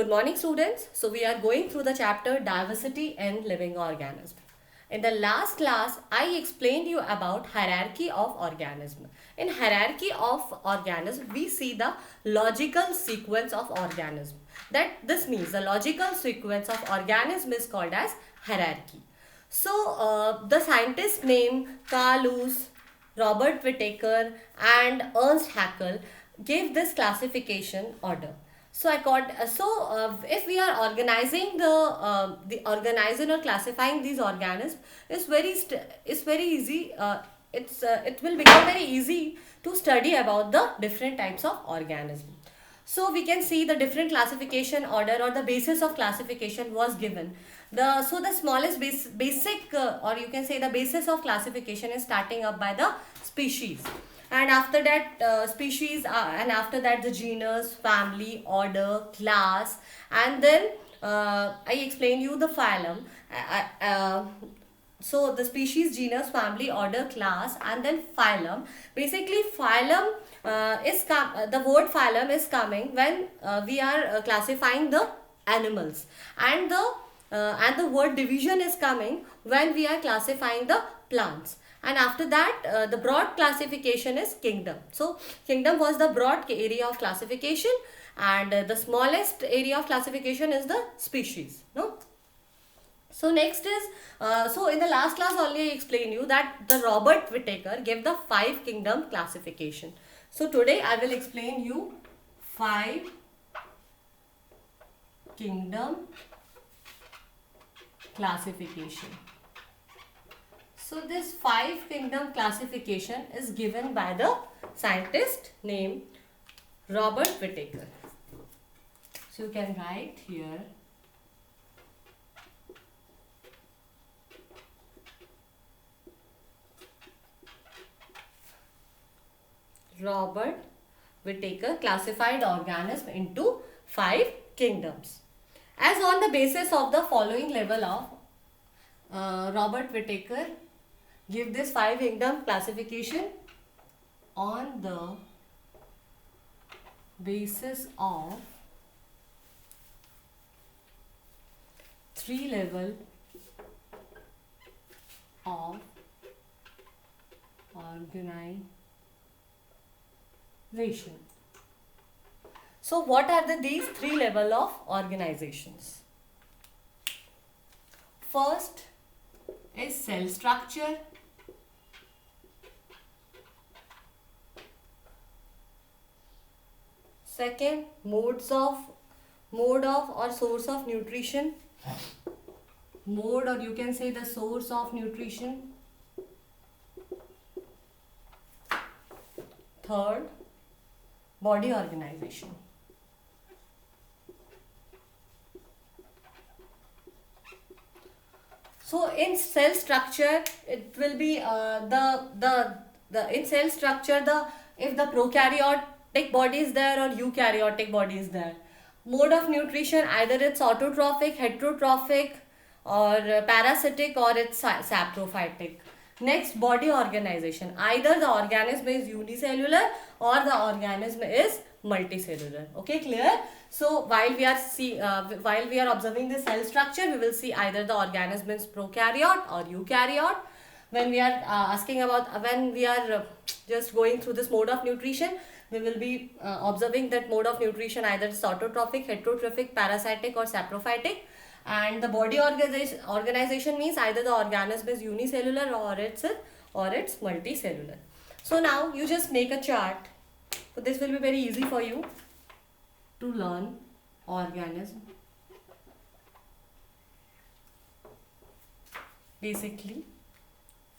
Good morning, students. So we are going through the chapter diversity in living organism. In the last class, I explained you about hierarchy of organism. In hierarchy of organism, we see the logical sequence of organism. That this means the logical sequence of organism is called as hierarchy. So the scientists named Carl Lewis, Robert Whittaker, and Ernst Haeckel gave this classification order. So if we are organizing the organizing or classifying these organisms is very easy. It will become very easy to study about the different types of organisms. So we can see the different classification order or the basis of classification was given. The smallest basic or you can say the basis of classification is starting up by the species, and after that and after that the genus, family, order, class, and then I explain you the phylum. So the species, genus, family, order, class, and then phylum. Basically phylum the word phylum is coming when we are classifying the animals, and the word division is coming when we are classifying the plants. And after that the broad classification is kingdom. So kingdom was the broad area of classification, and the smallest area of classification is the species. No. So next is, so in the last class only I explained you that the Robert Whittaker gave the 5 kingdom classification. So today I will explain you 5 kingdom classification. So this 5 kingdom classification is given by the scientist named Robert Whittaker. So you can write here Robert Whittaker classified organism into 5 kingdoms. As on the basis of the following level of Robert Whittaker give this 5 kingdom classification on the basis of 3 level of organization. So what are these 3 level of organizations? First is cell structure. Second, mode of or source of nutrition. Mode, or you can say the source of nutrition. Third, body organization. So in cell structure, it will be in cell structure, if the prokaryotic body is there or eukaryotic body is there. Mode of nutrition, either it's autotrophic, heterotrophic, or parasitic, or it's saprophytic. Next, body organization, either the organism is unicellular or the organism is multicellular. Okay, clear? So while we are observing the cell structure, we will see either the organism is prokaryote or eukaryote. When we are just going through this mode of nutrition, we will be observing that mode of nutrition, either it's autotrophic, heterotrophic, parasitic, or saprophytic. And the body organization means either the organism is unicellular or it's multicellular. So now you just make a chart. So this will be very easy for you to learn organism. Basically,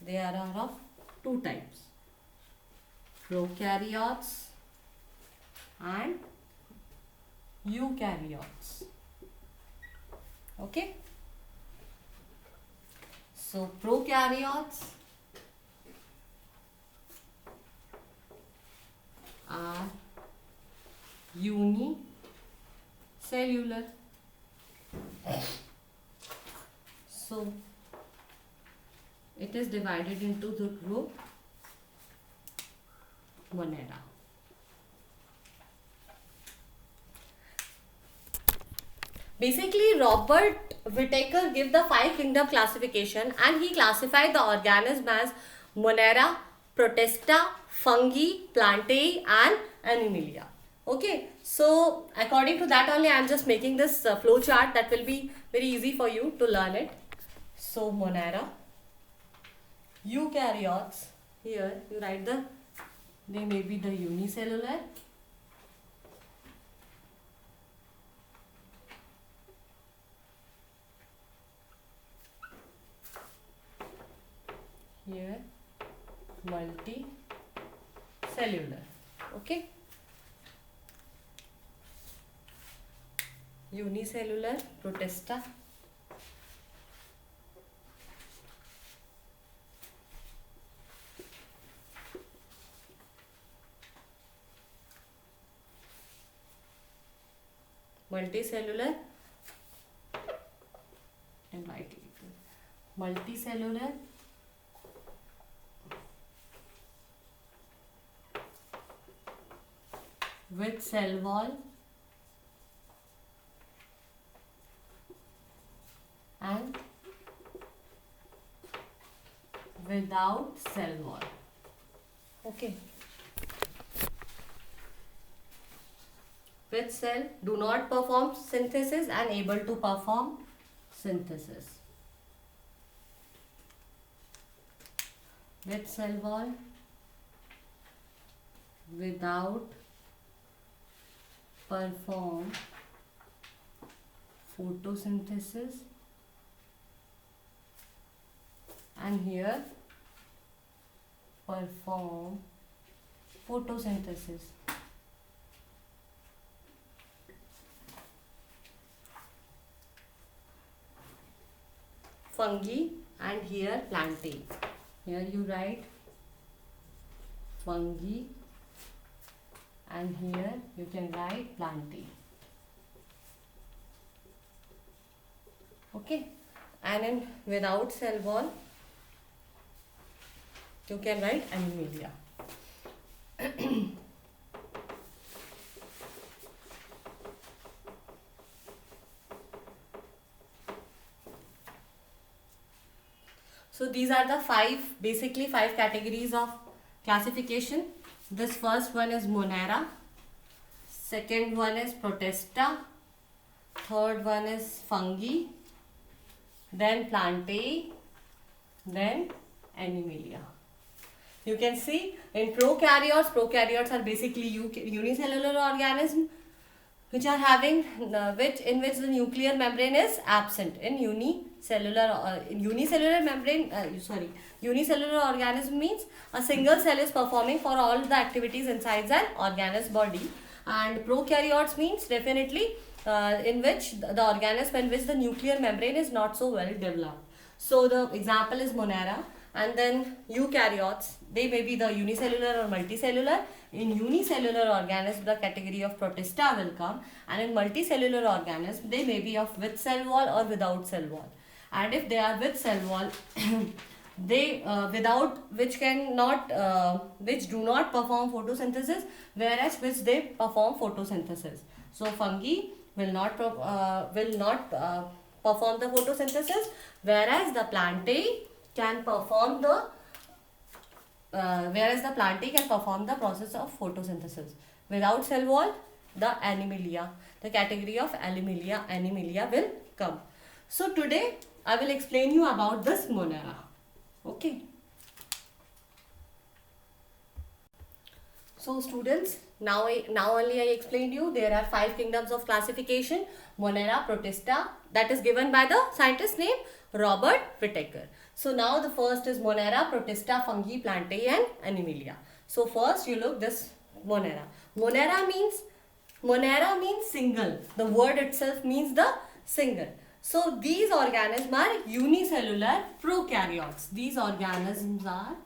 there are of 2 types: prokaryotes and eukaryotes. Okay. So prokaryotes are unicellular. So it is divided into the group Monera. Basically, Robert Whittaker gave the five kingdom classification, and he classified the organism as Monera, Protista, Fungi, Plantae, and Animalia. Okay, so according to that only I am just making this flow chart that will be very easy for you to learn it. So Monera, eukaryotes, here you write they may be the unicellular, here multicellular. Okay, unicellular, Protista, multicellular, and right multicellular, with cell wall and without cell wall. Okay. With cell do not perform synthesis and able to perform synthesis. With cell wall, without perform photosynthesis, and here perform photosynthesis. Fungi, and here Plantae. Here you write fungi, and here you can write Plantae. Okay, and in without cell wall you can write Animalia. So these are the basically five categories of classification. This first one is Monera, second one is Protista, third one is Fungi, then Plantae, then Animalia. You can see in prokaryotes are basically unicellular organisms which are having in which the nuclear membrane is absent. In unicellular organism means a single cell is performing for all the activities inside an organism body, and prokaryotes means definitely in which the organism in which the nuclear membrane is not so well developed. So the example is Monera. And then eukaryotes, they may be the unicellular or multicellular. In unicellular organisms, the category of Protista will come, and in multicellular organisms, they may be of with cell wall or without cell wall. And if they are with cell wall, they which do not perform photosynthesis, whereas which they perform photosynthesis. So fungi will not perform the photosynthesis, whereas the Plantae can perform the process of photosynthesis. Without cell wall, the Animalia, the category of Animalia will come. So today I will explain you about this Monera. Okay. So students, now only I explained you there are five kingdoms of classification: Monera, Protista, that is given by the scientist named Robert Whittaker. So now the first is Monera, Protista, Fungi, Plantae, and Animalia. So first you look this Monera. Monera means single. The word itself means the single. So these organisms are unicellular prokaryotes. These organisms are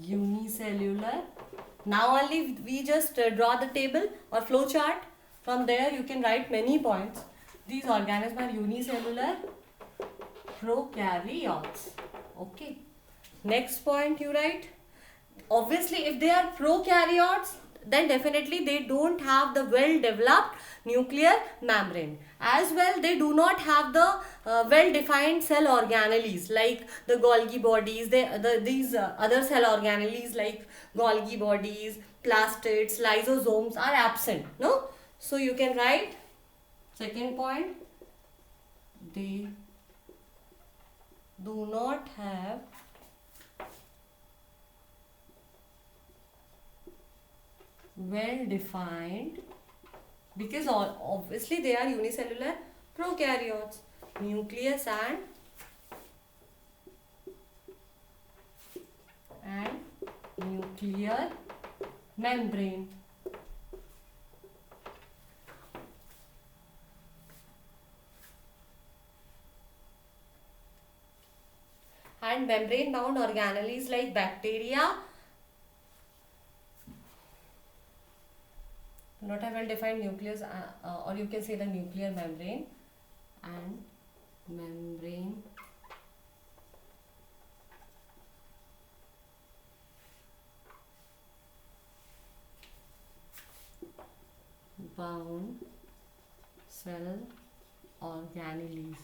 unicellular. Now only we just draw the table or flow chart. From there you can write many points. These organisms are unicellular prokaryotes. Okay. Next point you write. Obviously, if they are prokaryotes, then definitely they don't have the well developed nuclear membrane. As well, they do not have the well defined cell organelles like the Golgi bodies. These other cell organelles like Golgi bodies, plastids, lysosomes are absent. No, so you can write second point. They do not have well defined, because obviously they are unicellular prokaryotes, nucleus and nuclear membrane. And membrane bound organelles like bacteria do not have well defined nucleus, or you can say the nuclear membrane, and membrane bound cell organelles.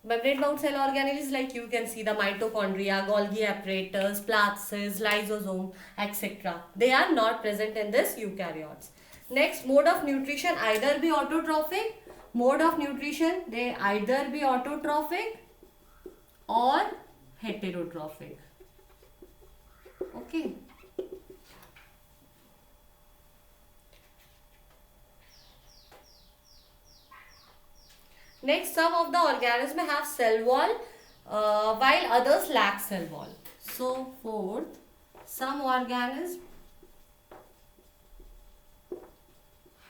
Membrane bound cell organelles, like you can see the mitochondria, Golgi apparatus, plastids, lysosome, etc. They are not present in this eukaryotes. Next, mode of nutrition, either be autotrophic. Mode of nutrition, they either be autotrophic or heterotrophic. Okay. Next, some of the organisms have cell wall while others lack cell wall. So, fourth, some organisms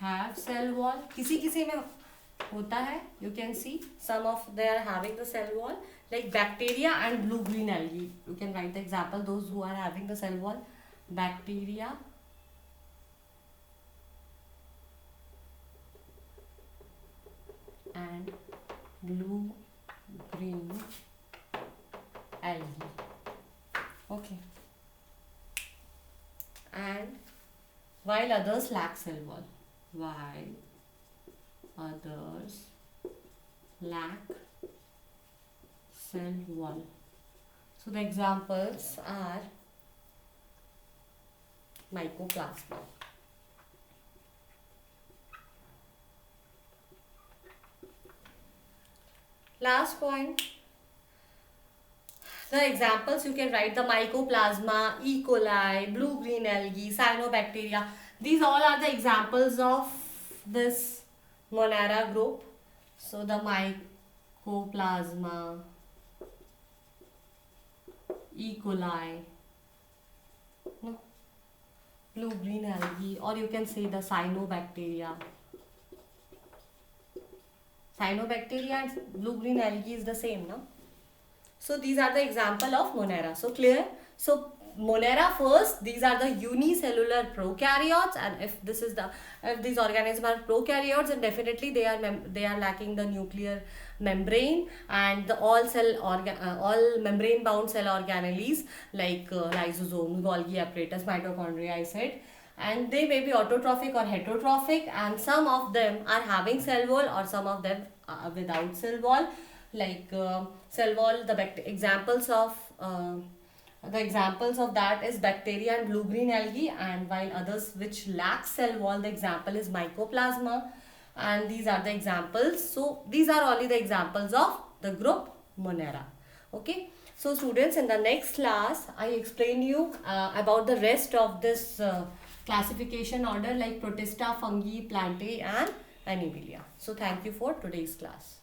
have cell wall. किसी किसी में होता है. You can see some of they are having the cell wall, like bacteria and blue green algae. You can write the example, those who are having the cell wall. Bacteria and blue green algae. Okay. And while others lack cell wall. While others lack cell wall. So the examples are mycoplasma. Last point. The examples you can write: the mycoplasma, E. coli, blue green algae, cyanobacteria. These all are the examples of this Monera group. So the mycoplasma, E. coli, no, blue green algae, or you can say the cyanobacteria. Cyanobacteria and blue green algae is the same, no? So these are the example of Monera. So clear? So Monera first, these are the unicellular prokaryotes, and if these organisms are prokaryotes, then definitely they are lacking the nuclear membrane and the all membrane bound cell organelles like lysosomes, Golgi apparatus, mitochondria I said. And they may be autotrophic or heterotrophic, and some of them are having cell wall or some of them are without cell wall. Like cell wall, examples of that is bacteria and blue green algae, and while others which lack cell wall, the example is mycoplasma, and these are the examples. So these are only the examples of the group Monera. Okay. So students, in the next class I explain you about the rest of this classification order like Protista, fungi, plantae and Animalia. So thank you for today's class.